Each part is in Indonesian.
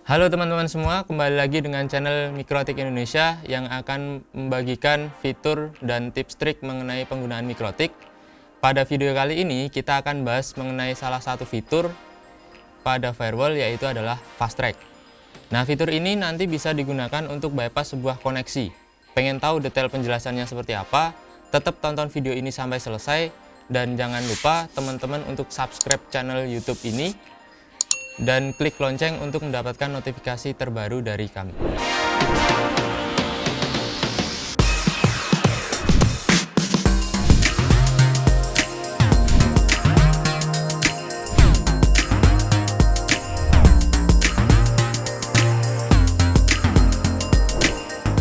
Halo teman-teman semua, kembali lagi dengan channel Mikrotik Indonesia yang akan membagikan fitur dan tips trik mengenai penggunaan Mikrotik. Pada video kali ini kita akan bahas mengenai salah satu fitur pada firewall, yaitu adalah Fast Track. Nah, fitur ini nanti bisa digunakan untuk bypass sebuah koneksi. Pengen tahu detail penjelasannya seperti apa? Tetap tonton video ini sampai selesai dan jangan lupa teman-teman untuk subscribe channel YouTube ini dan klik lonceng untuk mendapatkan notifikasi terbaru dari kami.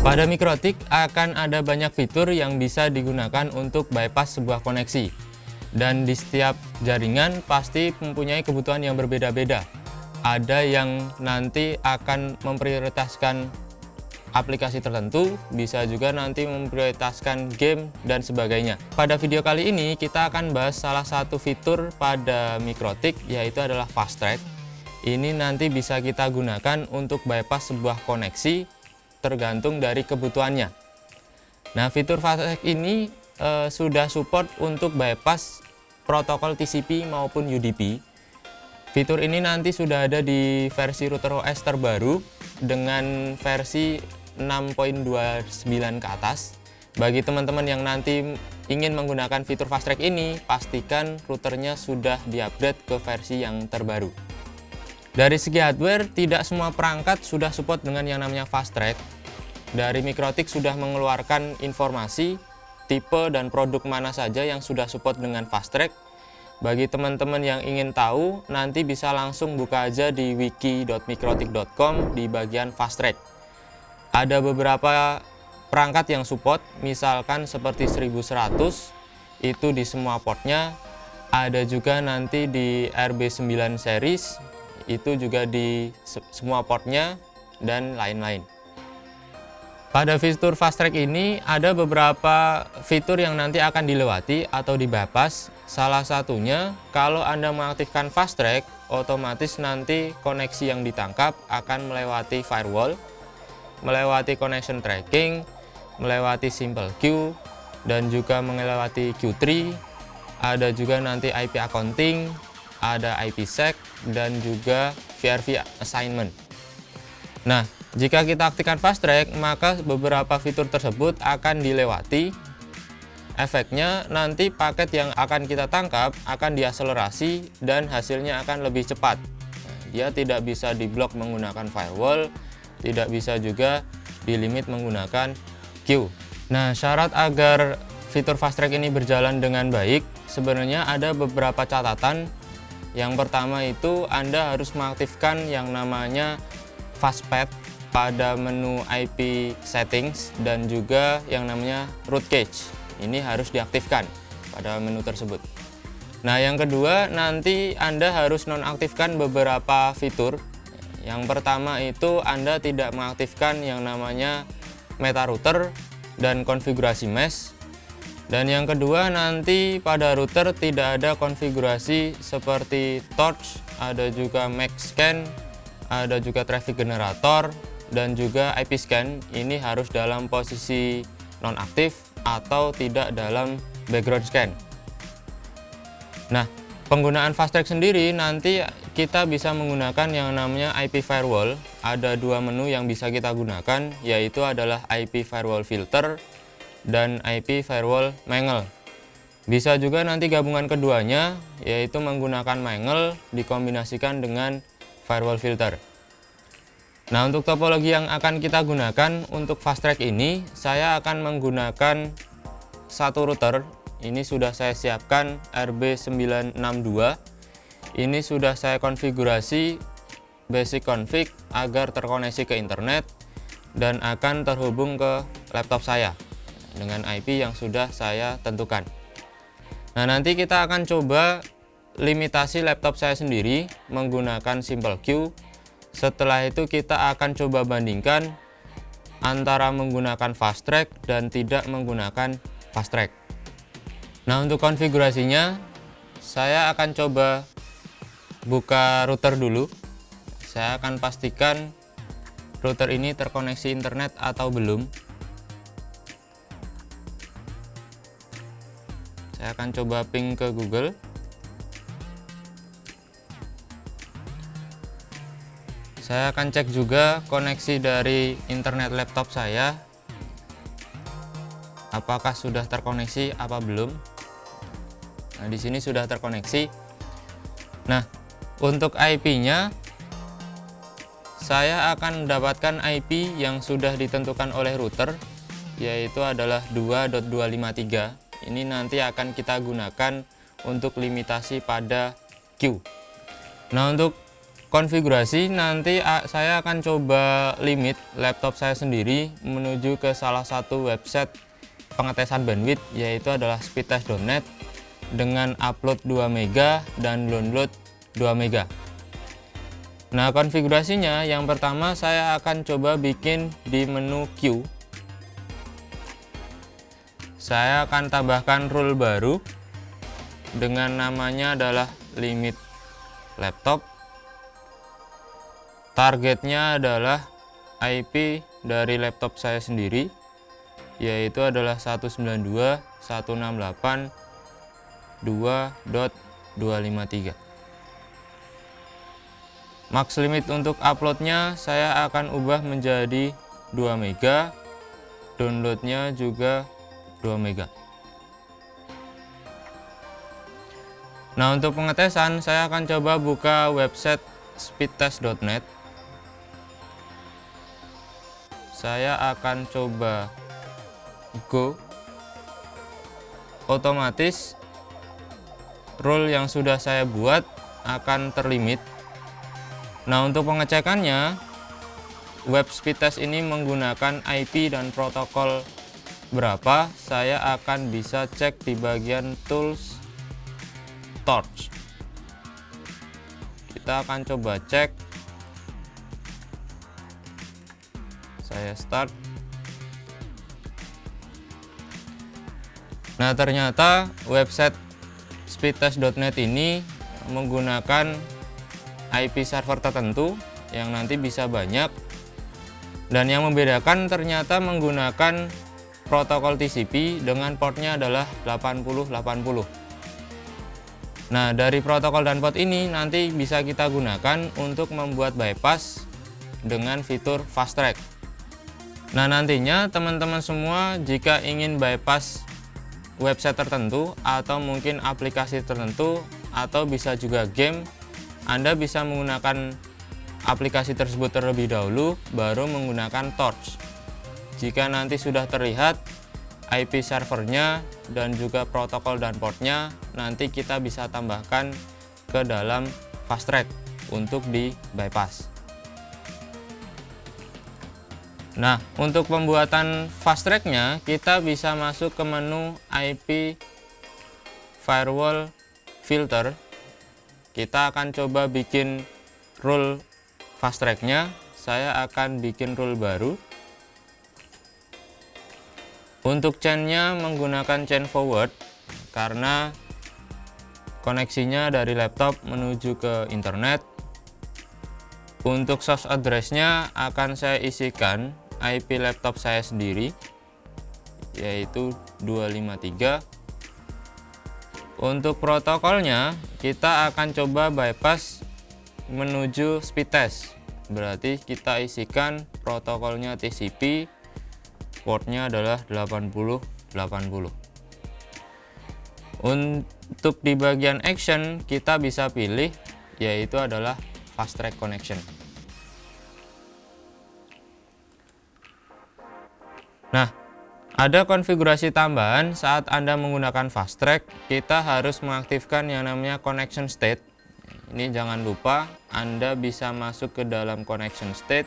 Pada Mikrotik akan ada banyak fitur yang bisa digunakan untuk bypass sebuah koneksi. Dan di setiap jaringan pasti mempunyai kebutuhan yang berbeda-beda. Ada yang nanti akan memprioritaskan aplikasi tertentu, bisa juga nanti memprioritaskan game dan sebagainya. Pada video kali ini kita akan bahas salah satu fitur pada Mikrotik, yaitu adalah Fast Track. Ini nanti bisa kita gunakan untuk bypass sebuah koneksi tergantung dari kebutuhannya. Nah, fitur Fast Track ini sudah support untuk bypass protokol TCP maupun UDP. Fitur ini nanti sudah ada di versi router OS terbaru dengan versi 6.29 ke atas. Bagi teman-teman yang nanti ingin menggunakan fitur Fast Track ini, pastikan routernya sudah diupgrade ke versi yang terbaru. Dari segi hardware, tidak semua perangkat sudah support dengan yang namanya Fast Track. Dari Mikrotik sudah mengeluarkan informasi, tipe dan produk mana saja yang sudah support dengan Fast Track. Bagi teman-teman yang ingin tahu, nanti bisa langsung buka aja di wiki.mikrotik.com di bagian Fast Track. Ada beberapa perangkat yang support, misalkan seperti 1100, itu di semua portnya. Ada juga nanti di RB9 series, itu juga di semua portnya, dan lain-lain. Pada fitur Fast Track ini ada beberapa fitur yang nanti akan dilewati atau di-bypass. Salah satunya, kalau Anda mengaktifkan Fast Track, otomatis nanti koneksi yang ditangkap akan melewati firewall, melewati connection tracking, melewati simple queue, dan juga melewati Q3. Ada juga nanti IP accounting, ada IPsec, dan juga VRV assignment. Nah, jika kita aktifkan Fast Track, maka beberapa fitur tersebut akan dilewati. Efeknya nanti paket yang akan kita tangkap akan diakselerasi dan hasilnya akan lebih cepat. Dia tidak bisa diblok menggunakan firewall, tidak bisa juga dilimit menggunakan queue. Nah, syarat agar fitur Fast Track ini berjalan dengan baik, sebenarnya ada beberapa catatan. Yang pertama itu Anda harus mengaktifkan yang namanya Fastpath pada menu IP settings dan juga yang namanya root cache. Ini harus diaktifkan pada menu tersebut. Nah, yang kedua nanti Anda harus nonaktifkan beberapa fitur. Yang pertama itu Anda tidak mengaktifkan yang namanya meta router dan konfigurasi mesh. Dan yang kedua nanti pada router tidak ada konfigurasi seperti torch, ada juga MAC scan, ada juga traffic generator, dan juga IP scan. Ini harus dalam posisi nonaktif atau tidak dalam background scan. Nah, penggunaan Fast Track sendiri nanti kita bisa menggunakan yang namanya IP firewall. Ada dua menu yang bisa kita gunakan, yaitu adalah IP firewall filter dan IP firewall mangle. Bisa juga nanti gabungan keduanya, yaitu menggunakan mangle dikombinasikan dengan firewall filter. Nah, untuk topologi yang akan kita gunakan untuk Fast Track ini, saya akan menggunakan satu router. Ini sudah saya siapkan RB962. Ini sudah saya konfigurasi basic config agar terkoneksi ke internet dan akan terhubung ke laptop saya dengan IP yang sudah saya tentukan. Nah, nanti kita akan coba limitasi laptop saya sendiri menggunakan simple queue. Setelah itu kita akan coba bandingkan antara menggunakan Fast Track dan tidak menggunakan Fast Track. Nah, untuk konfigurasinya saya akan coba buka router dulu. saya akan pastikan router ini terkoneksi internet atau belum. Saya akan coba ping ke Google. Saya akan cek juga koneksi dari internet laptop saya, apakah sudah terkoneksi apa belum. Nah, di sini sudah terkoneksi. Nah, untuk IP-nya saya akan mendapatkan IP yang sudah ditentukan oleh router, yaitu adalah 2.253. Ini nanti akan kita gunakan untuk limitasi pada queue. Nah, untuk konfigurasi nanti saya akan coba limit laptop saya sendiri menuju ke salah satu website pengetesan bandwidth, yaitu adalah speedtest.net, dengan upload 2 MB dan download 2 MB. Nah, konfigurasinya yang pertama saya akan coba bikin di menu queue. Saya akan tambahkan rule baru dengan namanya adalah limit laptop. Targetnya adalah IP dari laptop saya sendiri, yaitu adalah 192.168.2.253. Max limit untuk uploadnya saya akan ubah menjadi 2 MB, downloadnya juga 2 MB. Nah, untuk pengetesan saya akan coba buka website speedtest.net. Saya akan coba go. Otomatis rule yang sudah saya buat akan terlimit. Nah, untuk pengecekannya, web speedtest ini menggunakan IP dan protokol berapa, saya akan bisa cek di bagian tools torch. Kita akan coba cek. Saya start. Nah, ternyata website speedtest.net ini menggunakan IP server tertentu yang nanti bisa banyak, dan yang membedakan ternyata menggunakan protokol TCP dengan portnya adalah 8080. Nah, dari protokol dan port ini nanti bisa kita gunakan untuk membuat bypass dengan fitur fast track. Nah, nantinya teman-teman semua jika ingin bypass website tertentu atau mungkin aplikasi tertentu atau bisa juga game, Anda bisa menggunakan aplikasi tersebut terlebih dahulu baru menggunakan torch. Jika nanti sudah terlihat IP servernya dan juga protokol dan portnya, nanti kita bisa tambahkan ke dalam fast track untuk di bypass. Nah, untuk pembuatan fast tracknya kita bisa masuk ke menu IP firewall filter. Kita akan coba bikin rule fast tracknya. Saya akan bikin rule baru. Untuk chainnya menggunakan chain forward karena koneksinya dari laptop menuju ke internet. Untuk source address-nya akan saya isikan IP laptop saya sendiri, yaitu 253. Untuk protokolnya kita akan coba bypass menuju speedtest. Berarti kita isikan protokolnya TCP, portnya adalah 8080. Untuk di bagian action kita bisa pilih, yaitu adalah fast track connection. Nah, ada konfigurasi tambahan saat Anda menggunakan fast track, kita harus mengaktifkan yang namanya connection state. Ini jangan lupa, Anda bisa masuk ke dalam connection state.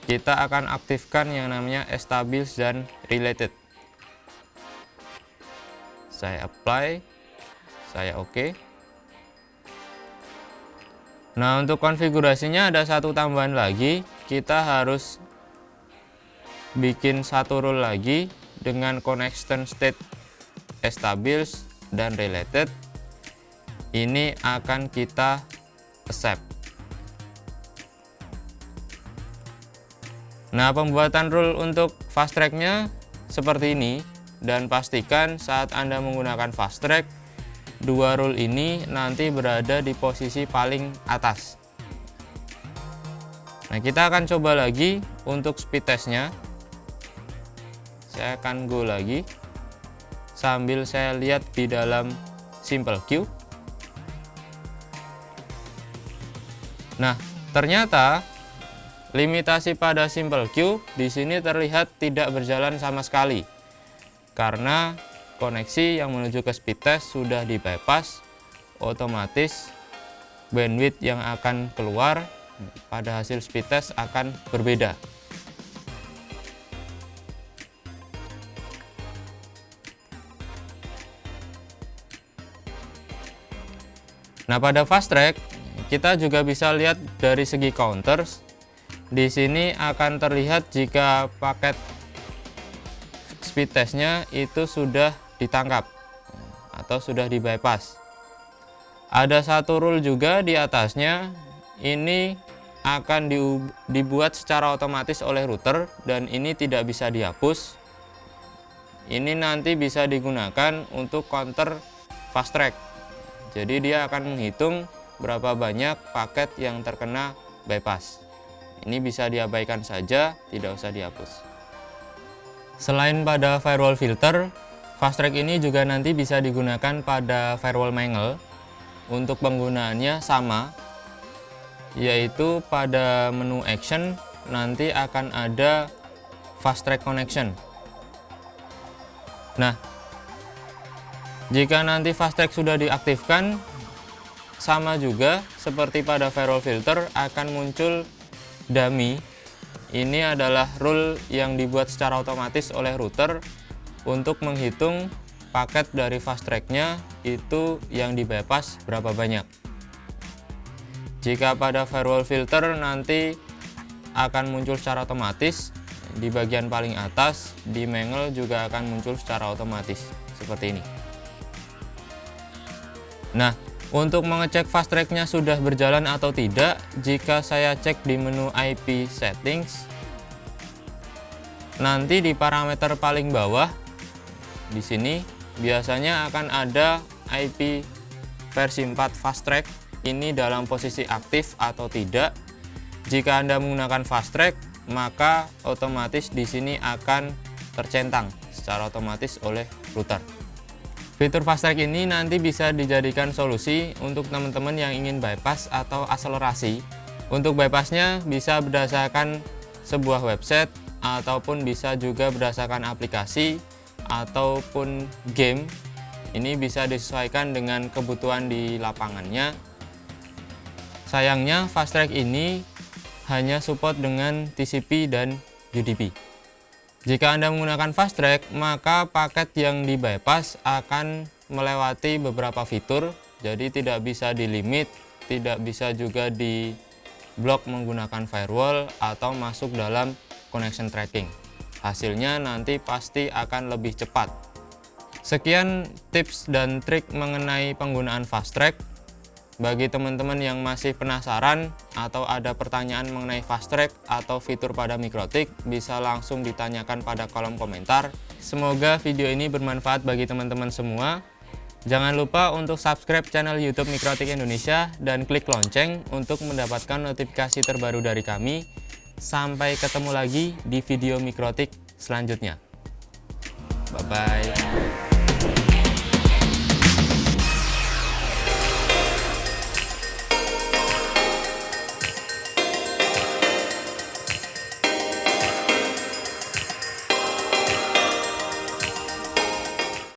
Kita akan aktifkan yang namanya established dan related. Saya apply, saya OK. Nah, untuk konfigurasinya ada satu tambahan lagi, kita harus bikin satu rule lagi dengan connection state established dan related. Ini akan kita accept. Nah, pembuatan rule untuk fast track-nya seperti ini, dan pastikan saat Anda menggunakan fast track, dua rule ini nanti berada di posisi paling atas. Nah, kita akan coba lagi untuk speed test-nya. Saya akan go lagi sambil saya lihat di dalam Simple Queue. Nah, ternyata limitasi pada Simple Queue di sini terlihat tidak berjalan sama sekali karena koneksi yang menuju ke speed test sudah di bypass, otomatis bandwidth yang akan keluar pada hasil speed test akan berbeda. Nah, pada fast track kita juga bisa lihat dari segi counters. Di sini akan terlihat jika paket speed testnya itu sudah ditangkap atau sudah di bypass. Ada satu rule juga di atasnya, ini akan dibuat secara otomatis oleh router dan ini tidak bisa dihapus. Ini nanti bisa digunakan untuk counter fast track. Jadi dia akan menghitung berapa banyak paket yang terkena bypass. Ini bisa diabaikan saja, tidak usah dihapus. Selain pada firewall filter, fast track ini juga nanti bisa digunakan pada firewall mangle. Untuk penggunaannya sama, yaitu pada menu action nanti akan ada fast track connection. Nah, jika nanti fast track sudah diaktifkan, sama juga seperti pada firewall filter akan muncul dummy. Ini adalah rule yang dibuat secara otomatis oleh router untuk menghitung paket dari fast track-nya itu yang di bypass berapa banyak. Jika pada firewall filter nanti akan muncul secara otomatis di bagian paling atas, di mangle juga akan muncul secara otomatis seperti ini. Nah, untuk mengecek fast track-nya sudah berjalan atau tidak, jika saya cek di menu IP settings, nanti di parameter paling bawah di sini biasanya akan ada IP versi 4 fast track ini dalam posisi aktif atau tidak. Jika Anda menggunakan fast track, maka otomatis di sini akan tercentang secara otomatis oleh router. Fitur fast track ini nanti bisa dijadikan solusi untuk teman-teman yang ingin bypass atau akselerasi. Untuk bypassnya bisa berdasarkan sebuah website ataupun bisa juga berdasarkan aplikasi ataupun game. Ini bisa disesuaikan dengan kebutuhan di lapangannya. Sayangnya fast track ini hanya support dengan TCP dan UDP. Jika Anda menggunakan fast track, maka paket yang di bypass akan melewati beberapa fitur, jadi tidak bisa dilimit, tidak bisa juga di blok menggunakan firewall atau masuk dalam connection tracking. Hasilnya nanti pasti akan lebih cepat. Sekian tips dan trik mengenai penggunaan fast track. Bagi teman-teman yang masih penasaran atau ada pertanyaan mengenai fast track atau fitur pada Mikrotik, bisa langsung ditanyakan pada kolom komentar. Semoga video ini bermanfaat bagi teman-teman semua. Jangan lupa untuk subscribe channel YouTube Mikrotik Indonesia dan klik lonceng untuk mendapatkan notifikasi terbaru dari kami. Sampai ketemu lagi di video Mikrotik selanjutnya. Bye-bye.